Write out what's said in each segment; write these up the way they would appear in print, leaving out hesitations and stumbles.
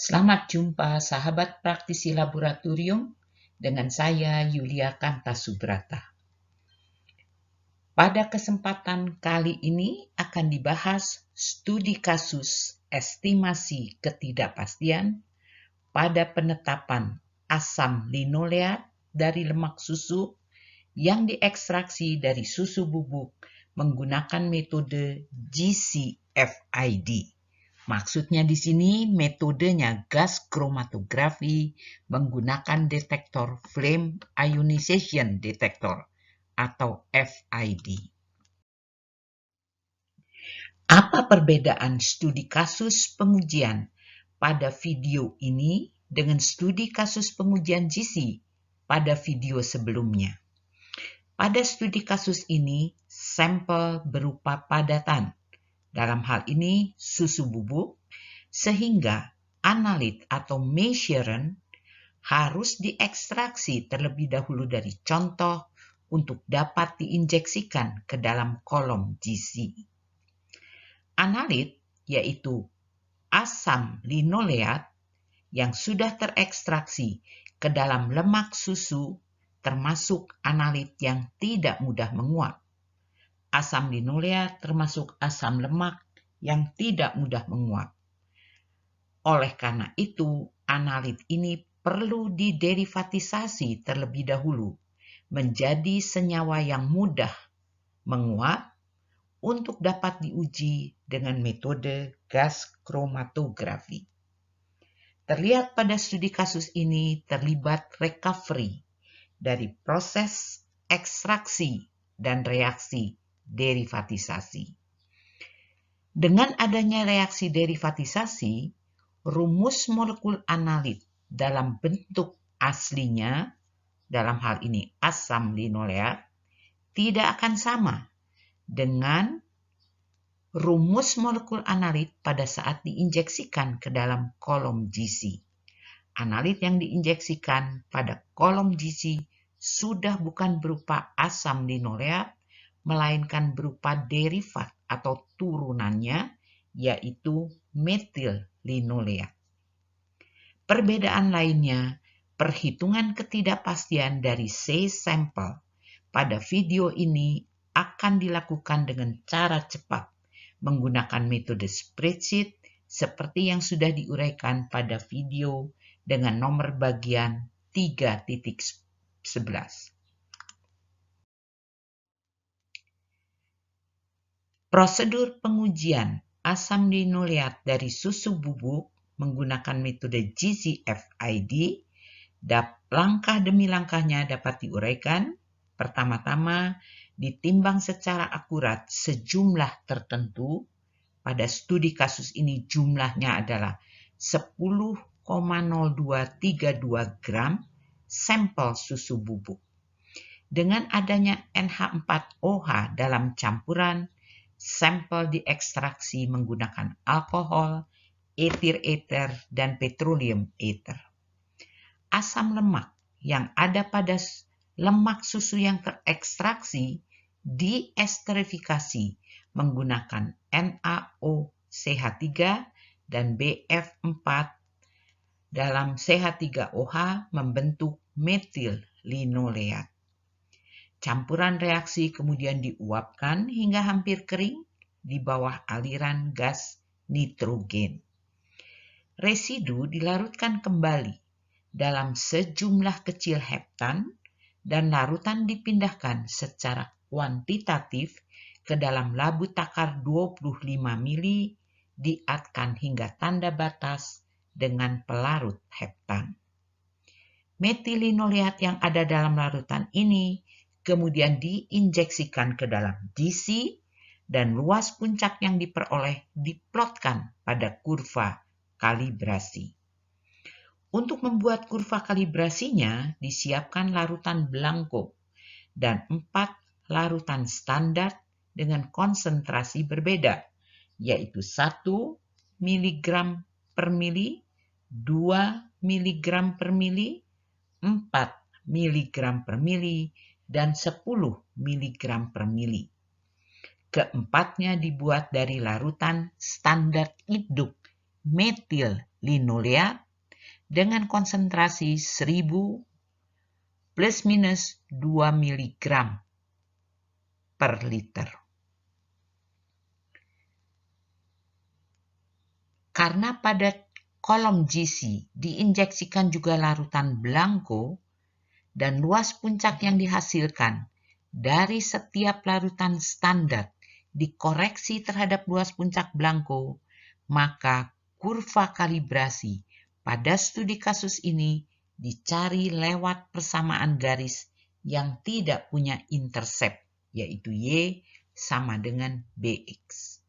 Selamat jumpa sahabat praktisi laboratorium dengan saya Yulia Kanta Subrata. Pada kesempatan kali ini akan dibahas studi kasus estimasi ketidakpastian pada penetapan asam linoleat dari lemak susu yang diekstraksi dari susu bubuk menggunakan metode GCFID. Maksudnya di sini metodenya gas kromatografi menggunakan detektor flame ionization detector atau FID. Apa perbedaan studi kasus pengujian pada video ini dengan studi kasus pengujian GC pada video sebelumnya? Pada studi kasus ini, sampel berupa padatan, dalam hal ini susu bubuk, sehingga analit atau measurand harus diekstraksi terlebih dahulu dari contoh untuk dapat diinjeksikan ke dalam kolom GC. Analit yaitu asam linoleat yang sudah terekstraksi ke dalam lemak susu termasuk analit yang tidak mudah menguap. Asam linoleat termasuk asam lemak yang tidak mudah menguap. Oleh karena itu, analit ini perlu diderivatisasi terlebih dahulu menjadi senyawa yang mudah menguap untuk dapat diuji dengan metode gas kromatografi. Terlihat pada studi kasus ini terlibat recovery dari proses ekstraksi dan reaksi derivatisasi. Dengan adanya reaksi derivatisasi, rumus molekul analit dalam bentuk aslinya, dalam hal ini asam linoleat, tidak akan sama dengan rumus molekul analit pada saat diinjeksikan ke dalam kolom GC. Analit yang diinjeksikan pada kolom GC sudah bukan berupa asam linoleat, melainkan berupa derivat atau turunannya, yaitu metil linoleat. Perbedaan lainnya, perhitungan ketidakpastian dari C-sample pada video ini akan dilakukan dengan cara cepat menggunakan metode spreadsheet seperti yang sudah diuraikan pada video dengan nomor bagian 3.11. Prosedur pengujian asam linoleat dari susu bubuk menggunakan metode GCFID, langkah demi langkahnya dapat diuraikan. Pertama-tama, ditimbang secara akurat sejumlah tertentu. Pada studi kasus ini jumlahnya adalah 10,0232 gram sampel susu bubuk. Dengan adanya NH4OH dalam campuran, sampel diekstraksi menggunakan alkohol, etir ether, dan petroleum ether. Asam lemak yang ada pada lemak susu yang terekstraksi diesterifikasi menggunakan NaOCH3 dan BF4 dalam CH3OH membentuk metil linoleat. Campuran reaksi kemudian diuapkan hingga hampir kering di bawah aliran gas nitrogen. Residu dilarutkan kembali dalam sejumlah kecil heptan dan larutan dipindahkan secara kuantitatif ke dalam labu takar 25 mili, diatkan hingga tanda batas dengan pelarut heptan. Metil linoleat yang ada dalam larutan ini kemudian diinjeksikan ke dalam GC dan luas puncak yang diperoleh diplotkan pada kurva kalibrasi. Untuk membuat kurva kalibrasinya disiapkan larutan blanko dan 4 larutan standar dengan konsentrasi berbeda, yaitu 1 mg per mili, 2 mg per mili, 4 mg per mili, dan 10 mg per mili. Keempatnya dibuat dari larutan standar hidup metil linoleat dengan konsentrasi 1000 plus minus 2 mg per liter. Karena pada kolom GC diinjeksikan juga larutan blanko dan luas puncak yang dihasilkan dari setiap larutan standar dikoreksi terhadap luas puncak blanko, maka kurva kalibrasi pada studi kasus ini dicari lewat persamaan garis yang tidak punya intercept, yaitu Y sama dengan BX.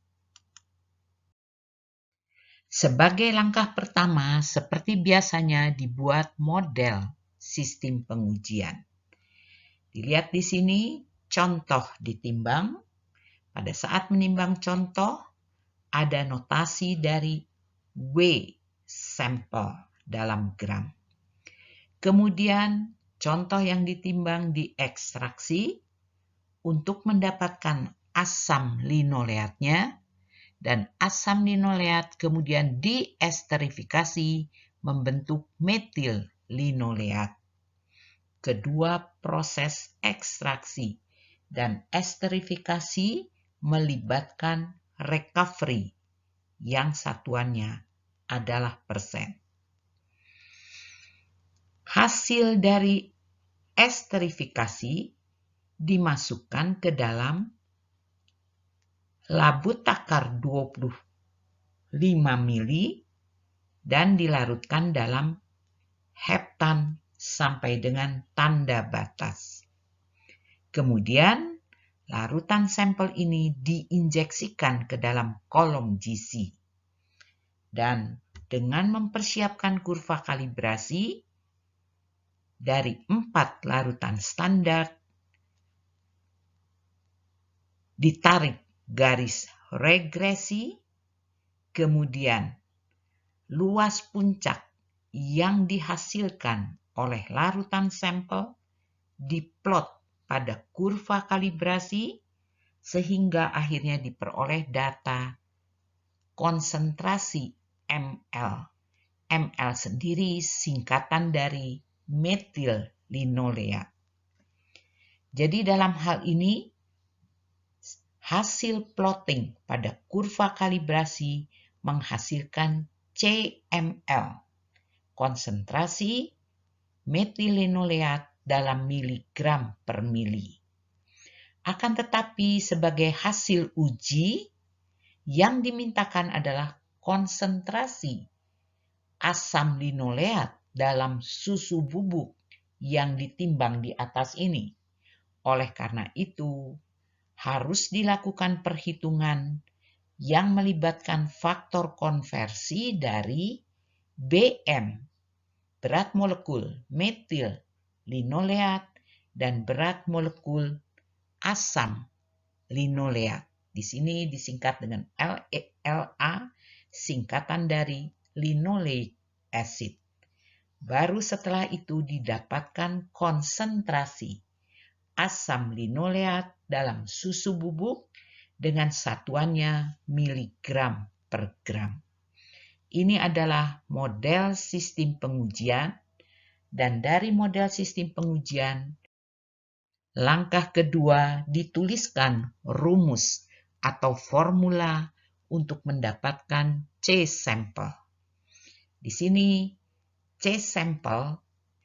Sebagai langkah pertama, seperti biasanya dibuat model sistem pengujian. Dilihat di sini, contoh ditimbang. Pada saat menimbang contoh, ada notasi dari W sampel dalam gram. Kemudian, contoh yang ditimbang diekstraksi untuk mendapatkan asam linoleatnya, dan asam linoleat kemudian diesterifikasi membentuk metil linoleat. Kedua proses ekstraksi dan esterifikasi melibatkan recovery yang satuannya adalah persen. Hasil dari esterifikasi dimasukkan ke dalam labu takar 25 mili dan dilarutkan dalam heptan sampai dengan tanda batas. Kemudian, larutan sampel ini diinjeksikan ke dalam kolom GC. Dan dengan mempersiapkan kurva kalibrasi dari 4 larutan standar, ditarik garis regresi, kemudian luas puncak yang dihasilkan oleh larutan sampel diplot pada kurva kalibrasi sehingga akhirnya diperoleh data konsentrasi ml. ml sendiri singkatan dari metil linoleat. Jadi dalam hal ini hasil plotting pada kurva kalibrasi menghasilkan CML, konsentrasi metil linoleat dalam miligram per mili. Akan tetapi sebagai hasil uji, yang dimintakan adalah konsentrasi asam linoleat dalam susu bubuk yang ditimbang di atas ini. Oleh karena itu, harus dilakukan perhitungan yang melibatkan faktor konversi dari BM, berat molekul metil linoleat, dan berat molekul asam linoleat. Di sini disingkat dengan LA, singkatan dari linoleic acid. Baru setelah itu didapatkan konsentrasi asam linoleat dalam susu bubuk dengan satuannya miligram per gram. Ini adalah model sistem pengujian, dan dari model sistem pengujian, langkah kedua dituliskan rumus atau formula untuk mendapatkan C sampel. Di sini C sampel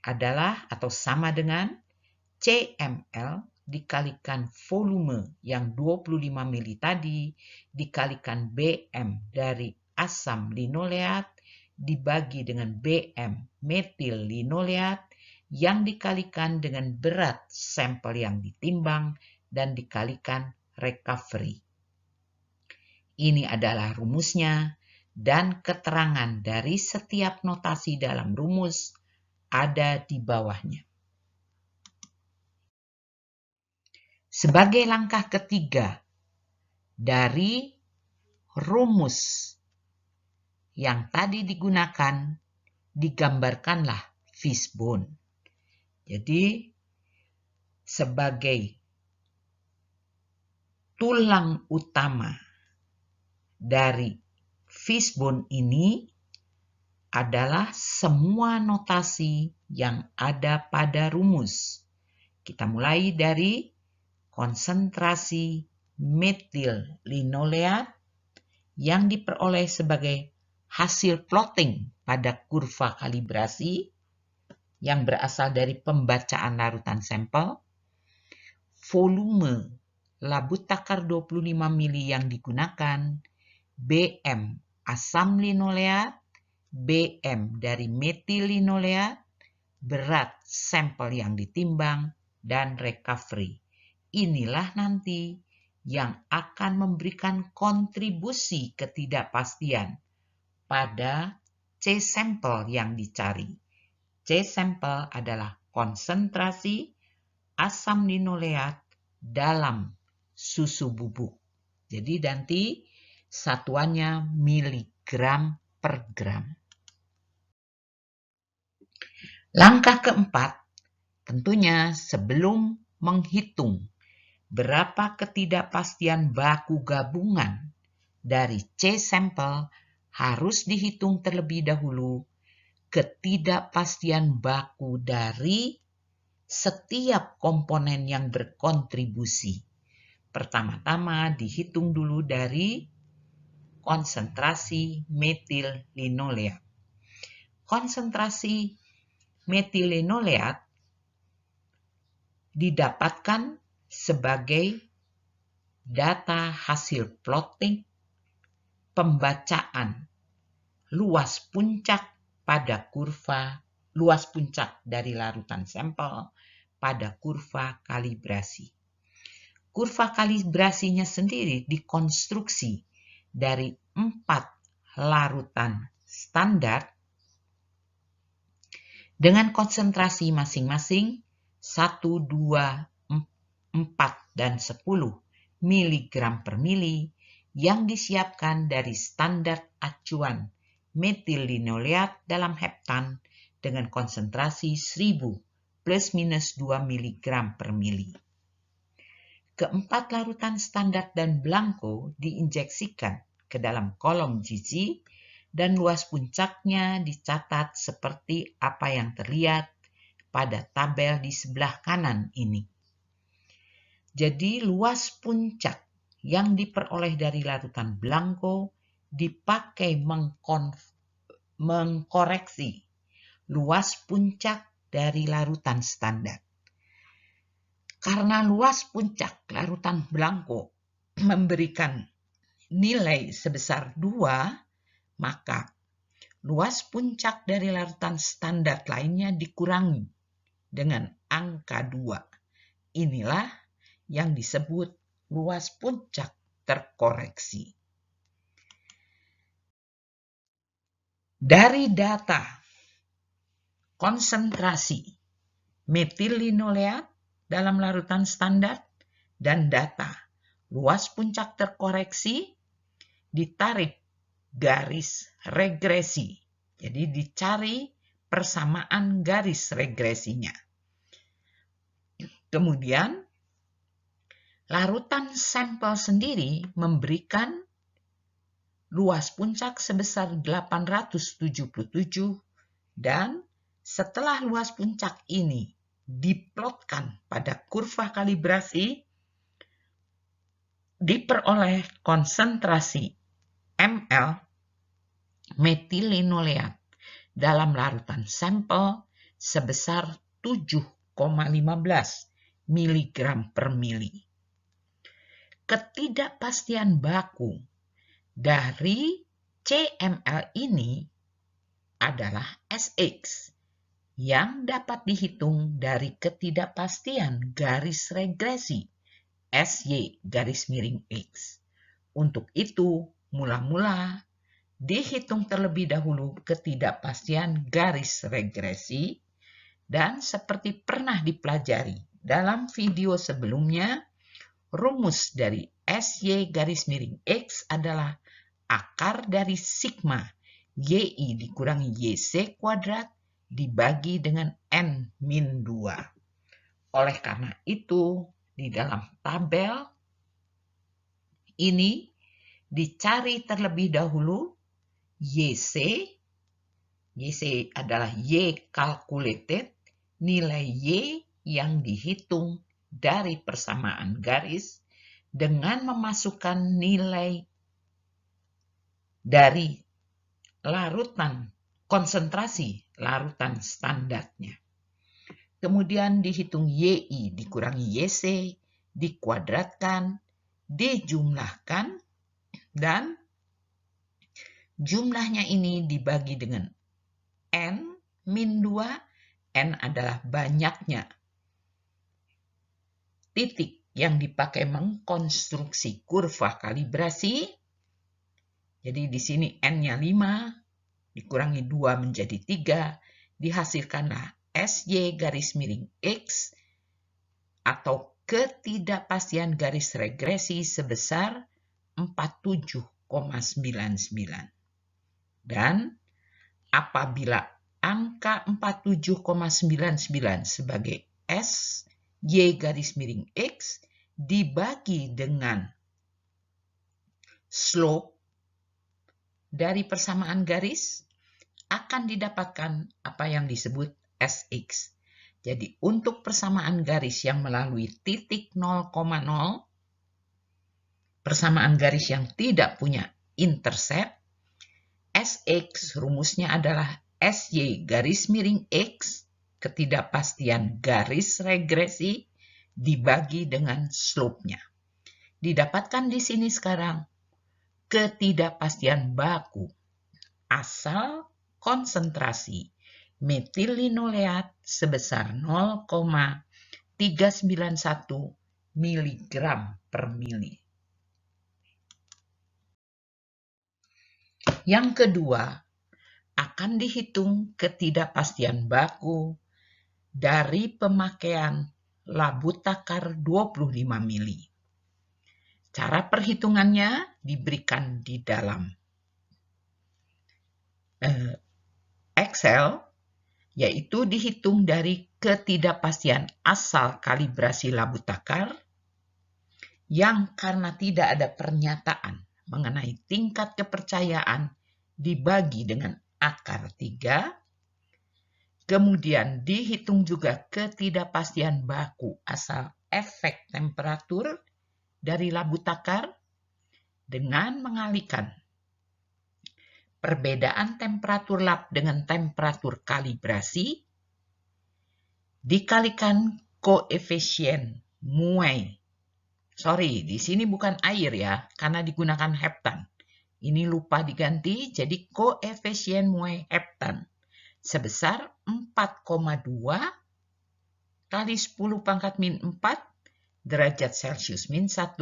adalah atau sama dengan CML dikalikan volume yang 25 mili tadi dikalikan BM dari asam linoleat dibagi dengan BM metil linoleat yang dikalikan dengan berat sampel yang ditimbang dan dikalikan recovery. Ini adalah rumusnya dan keterangan dari setiap notasi dalam rumus ada di bawahnya. Sebagai langkah ketiga dari rumus yang tadi digunakan, digambarkanlah fishbone. Jadi, sebagai tulang utama dari fishbone ini, adalah semua notasi yang ada pada rumus. Kita mulai dari konsentrasi metil linoleat yang diperoleh sebagai hasil plotting pada kurva kalibrasi yang berasal dari pembacaan larutan sampel, volume labu takar 25 mili yang digunakan, BM asam linoleat, BM dari metil linoleat, berat sampel yang ditimbang, dan recovery. Inilah nanti yang akan memberikan kontribusi ketidakpastian pada C-sampel yang dicari. C-sampel adalah konsentrasi asam linoleat dalam susu bubuk. Jadi nanti satuannya miligram per gram. Langkah keempat, tentunya sebelum menghitung berapa ketidakpastian baku gabungan dari C-sampel, harus dihitung terlebih dahulu ketidakpastian baku dari setiap komponen yang berkontribusi. Pertama-tama dihitung dulu dari konsentrasi metil linoleat. Konsentrasi metil linoleat didapatkan sebagai data hasil plotting pembacaan luas puncak pada kurva, luas puncak dari larutan sampel pada kurva kalibrasi. Kurva kalibrasinya sendiri dikonstruksi dari 4 larutan standar dengan konsentrasi masing-masing 1, 2, 4, dan 10 mg per mili yang disiapkan dari standar acuan metil linoleat dalam heptan dengan konsentrasi 1000 plus minus 2 mg per mili. Keempat larutan standar dan blanko diinjeksikan ke dalam kolom GC dan luas puncaknya dicatat seperti apa yang terlihat pada tabel di sebelah kanan ini. Jadi luas puncak yang diperoleh dari larutan blanko dipakai mengkoreksi luas puncak dari larutan standar. Karena luas puncak larutan blanko memberikan nilai sebesar 2, maka luas puncak dari larutan standar lainnya dikurangi dengan angka 2. Inilah yang disebut luas puncak terkoreksi. Dari data konsentrasi metil linoleat dalam larutan standar dan data luas puncak terkoreksi, ditarik garis regresi. Jadi dicari persamaan garis regresinya. Kemudian larutan sampel sendiri memberikan luas puncak sebesar 877 dan setelah luas puncak ini diplotkan pada kurva kalibrasi, diperoleh konsentrasi ml metil linoleat dalam larutan sampel sebesar 7,15 mg per mili. Ketidakpastian baku dari CML ini adalah SX yang dapat dihitung dari ketidakpastian garis regresi SY garis miring X. Untuk itu, mula-mula dihitung terlebih dahulu ketidakpastian garis regresi dan seperti pernah dipelajari dalam video sebelumnya, rumus dari SY garis miring X adalah akar dari sigma YI dikurangi YC kuadrat dibagi dengan N-2. Oleh karena itu, di dalam tabel ini dicari terlebih dahulu YC YC adalah Y calculated, nilai Y yang dihitung dari persamaan garis dengan memasukkan nilai dari larutan konsentrasi larutan standarnya. Kemudian dihitung YI dikurangi YC, dikuadratkan, dijumlahkan, dan jumlahnya ini dibagi dengan N-2. N adalah banyaknya titik yang dipakai mengkonstruksi kurva kalibrasi. Jadi di sini N-nya 5, dikurangi 2 menjadi 3, dihasilkanlah SY garis miring X atau ketidakpastian garis regresi sebesar 47,99. Dan apabila angka 47,99 sebagai SY garis miring X dibagi dengan slope dari persamaan garis, akan didapatkan apa yang disebut SX. Jadi untuk persamaan garis yang melalui titik 0,0, persamaan garis yang tidak punya intercept, SX rumusnya adalah SY garis miring X, ketidakpastian garis regresi, dibagi dengan slope-nya. Didapatkan di sini sekarang ketidakpastian baku asal konsentrasi metil linoleat sebesar 0,391 mg per mili. Yang kedua, akan dihitung ketidakpastian baku dari pemakaian labu takar 25 mili. Cara perhitungannya diberikan di dalam Excel, yaitu dihitung dari ketidakpastian asal kalibrasi labu takar yang karena tidak ada pernyataan mengenai tingkat kepercayaan dibagi dengan akar 3. Kemudian dihitung juga ketidakpastian baku asal efek temperatur dari labu takar dengan mengalihkan perbedaan temperatur lab dengan temperatur kalibrasi dikalikan koefisien muai. Sorry, di sini bukan air ya, karena digunakan heptan. Ini lupa diganti, jadi koefisien muai heptan sebesar 4,2 kali 10 pangkat min 4 derajat Celcius min 1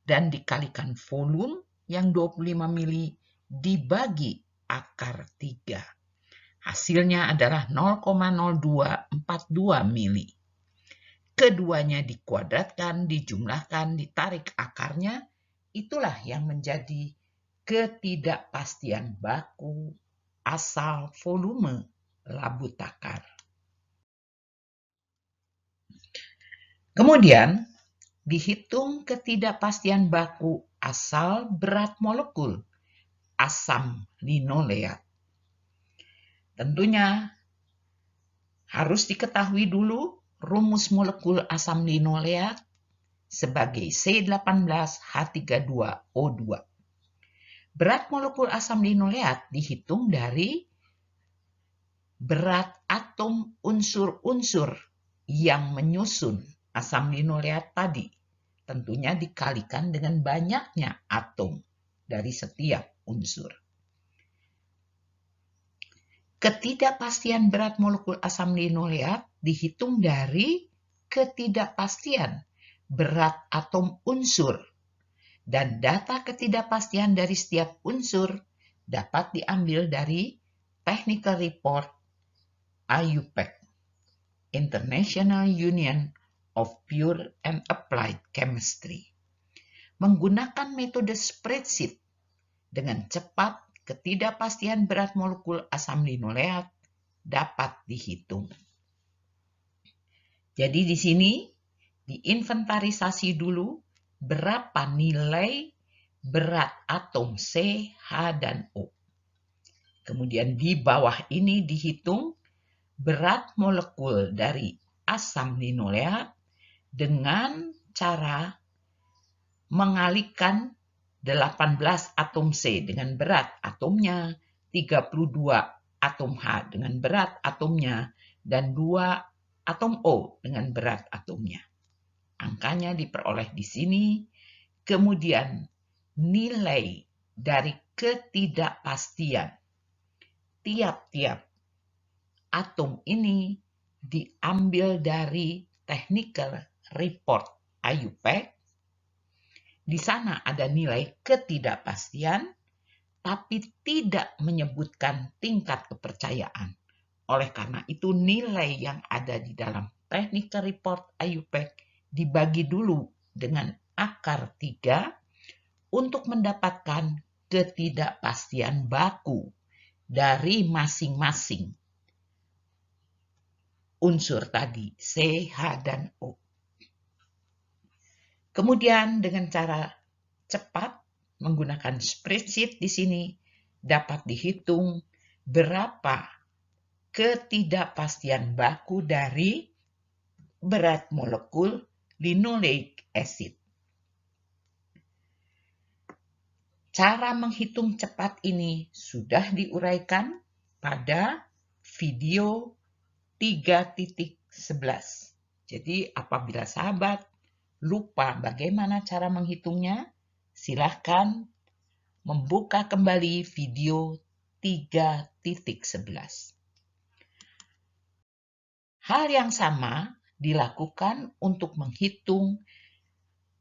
dan dikalikan volume yang 25 mili dibagi akar 3. Hasilnya adalah 0,0242 mili. Keduanya dikuadratkan, dijumlahkan, ditarik akarnya. Itulah yang menjadi ketidakpastian baku asal volume labu takar. Kemudian dihitung ketidakpastian baku asal berat molekul asam linoleat. Tentunya harus diketahui dulu rumus molekul asam linoleat sebagai C18H32O2. Berat molekul asam linoleat dihitung dari berat atom unsur-unsur yang menyusun asam linoleat tadi. Tentunya dikalikan dengan banyaknya atom dari setiap unsur. Ketidakpastian berat molekul asam linoleat dihitung dari ketidakpastian berat atom unsur, dan data ketidakpastian dari setiap unsur dapat diambil dari Technical Report IUPAC, International Union of Pure and Applied Chemistry. Menggunakan metode spreadsheet dengan cepat, ketidakpastian berat molekul asam linoleat dapat dihitung. Jadi di sini diinventarisasi dulu berapa nilai berat atom C, H, dan O. Kemudian di bawah ini dihitung berat molekul dari asam linoleat dengan cara mengalihkan 18 atom C dengan berat atomnya, 32 atom H dengan berat atomnya, dan 2 atom O dengan berat atomnya. Angkanya diperoleh di sini. Kemudian nilai dari ketidakpastian tiap-tiap atom ini diambil dari technical report IUPAC. Di sana ada nilai ketidakpastian, tapi tidak menyebutkan tingkat kepercayaan. Oleh karena itu, nilai yang ada di dalam technical report IUPAC dibagi dulu dengan akar 3 untuk mendapatkan ketidakpastian baku dari masing-masing unsur tadi, C, H, dan O. Kemudian dengan cara cepat menggunakan spreadsheet di sini dapat dihitung berapa ketidakpastian baku dari berat molekul linoleic acid. Cara menghitung cepat ini sudah diuraikan pada video 3.11. Jadi apabila sahabat lupa bagaimana cara menghitungnya, silahkan membuka kembali video 3.11. Hal yang sama dilakukan untuk menghitung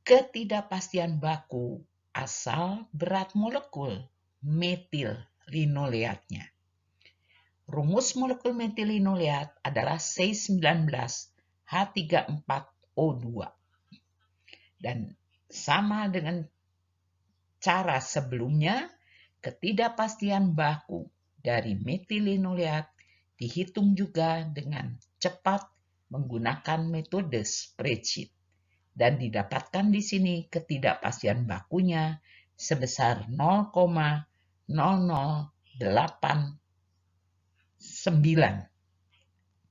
ketidakpastian baku asal berat molekul metil linoleatnya. Rumus molekul metil linoleat adalah C19H34O2. Dan sama dengan cara sebelumnya, ketidakpastian baku dari metil linoleat dihitung juga dengan cepat menggunakan metode spreadsheet. Dan didapatkan di sini ketidakpastian bakunya sebesar 0,0089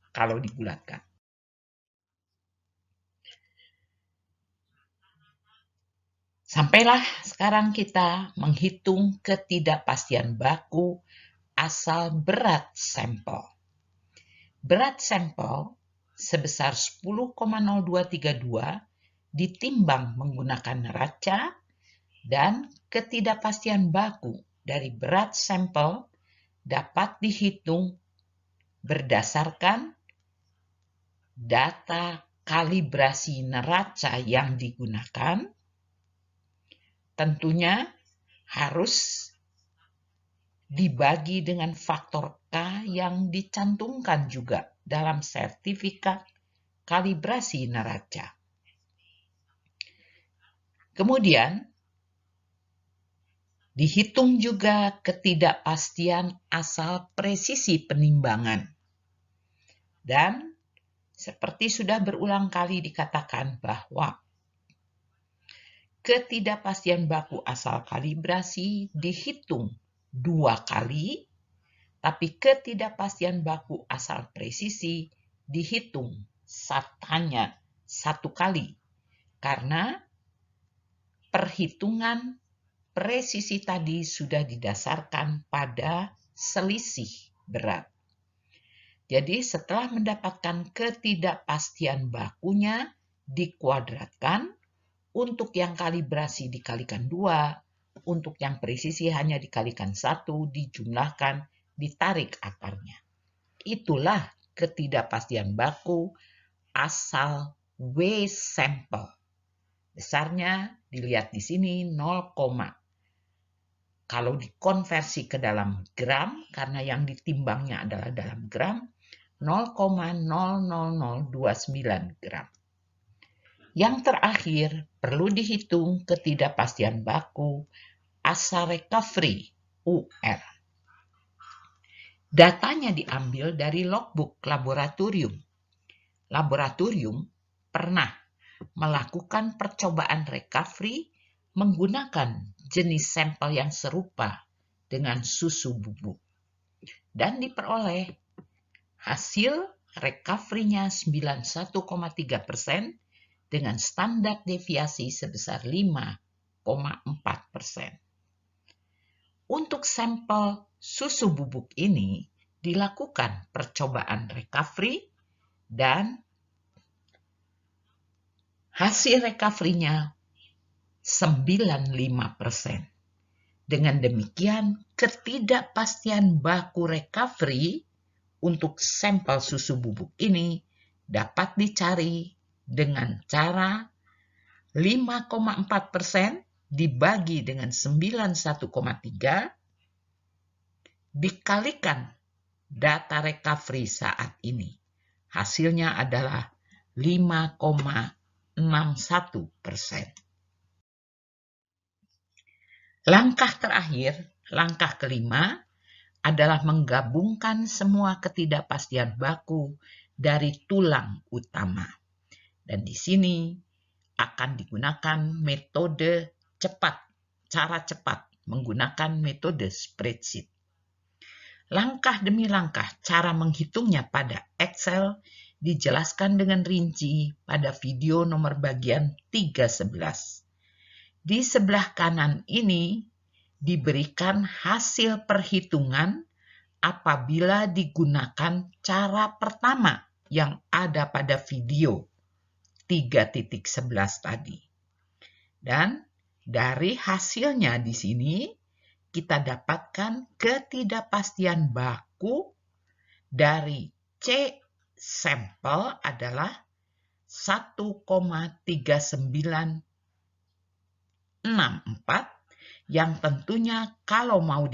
kalau dibulatkan. Sampailah sekarang kita menghitung ketidakpastian baku asal berat sampel. Berat sampel sebesar 10,0232 ditimbang menggunakan neraca, dan ketidakpastian baku dari berat sampel dapat dihitung berdasarkan data kalibrasi neraca yang digunakan. Tentunya harus dibagi dengan faktor K yang dicantumkan juga dalam sertifikat kalibrasi neraca. Kemudian dihitung juga ketidakpastian asal presisi penimbangan. Dan seperti sudah berulang kali dikatakan bahwa ketidakpastian baku asal kalibrasi dihitung 2 kali, tapi ketidakpastian baku asal presisi dihitung hanya 1 kali, karena perhitungan presisi tadi sudah didasarkan pada selisih berat. Jadi setelah mendapatkan ketidakpastian bakunya dikuadratkan, untuk yang kalibrasi dikalikan 2, untuk yang presisi hanya dikalikan 1, dijumlahkan, ditarik akarnya. Itulah ketidakpastian baku asal W sampel. Besarnya dilihat di sini 0, kalau dikonversi ke dalam gram, karena yang ditimbangnya adalah dalam gram, 0,00029 gram. Yang terakhir, perlu dihitung ketidakpastian baku asal recovery UR. Datanya diambil dari logbook laboratorium. Laboratorium pernah melakukan percobaan recovery menggunakan jenis sampel yang serupa dengan susu bubuk. dan diperoleh hasil recovery-nya 91,3% dengan standar deviasi sebesar 5,4%. Untuk sampel susu bubuk ini dilakukan percobaan recovery dan hasil recovery-nya 95%. Dengan demikian, ketidakpastian baku recovery untuk sampel susu bubuk ini dapat dicari dengan cara 5,4% dibagi dengan 91,3 dikalikan data recovery saat ini. Hasilnya adalah 5,61%. Langkah terakhir, langkah kelima, adalah menggabungkan semua ketidakpastian baku dari tulang utama. Dan di sini akan digunakan metode cepat, cara cepat menggunakan metode spreadsheet. Langkah demi langkah cara menghitungnya pada Excel dijelaskan dengan rinci pada video nomor bagian 311. Di sebelah kanan ini diberikan hasil perhitungan apabila digunakan cara pertama yang ada pada video 3.11 tadi. Dan dari hasilnya di sini kita dapatkan ketidakpastian baku dari C sampel adalah 1,3964 yang tentunya kalau mau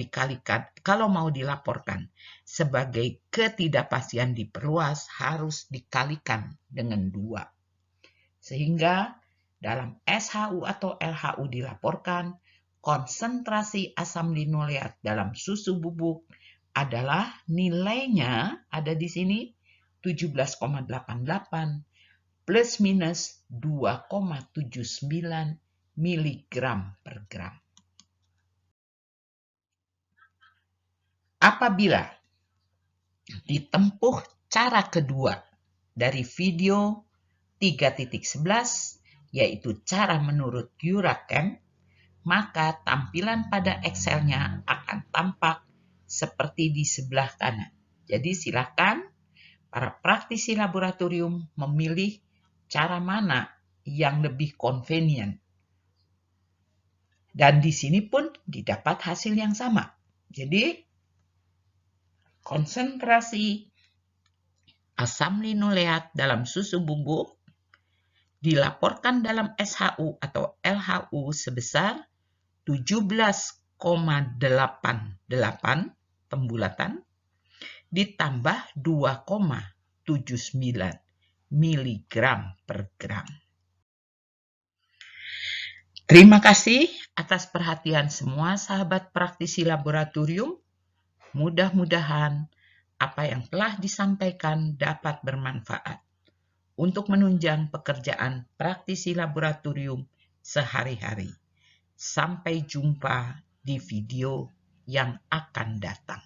dilaporkan sebagai ketidakpastian diperluas harus dikalikan dengan 2. Sehingga dalam SHU atau LHU dilaporkan konsentrasi asam linoleat dalam susu bubuk adalah nilainya ada di sini 17,88 plus minus 2,79 miligram per gram. Apabila ditempuh cara kedua dari video 3.11, yaitu cara menurut Eurachem, maka tampilan pada Excel-nya akan tampak seperti di sebelah kanan. Jadi silakan para praktisi laboratorium memilih cara mana yang lebih convenient. Dan di sini pun didapat hasil yang sama. Jadi konsentrasi asam linoleat dalam susu bubuk dilaporkan dalam SHU atau LHU sebesar 17,88 pembulatan ditambah 2,79 miligram per gram. Terima kasih atas perhatian semua sahabat praktisi laboratorium. Mudah-mudahan apa yang telah disampaikan dapat bermanfaat untuk menunjang pekerjaan praktisi laboratorium sehari-hari. Sampai jumpa di video yang akan datang.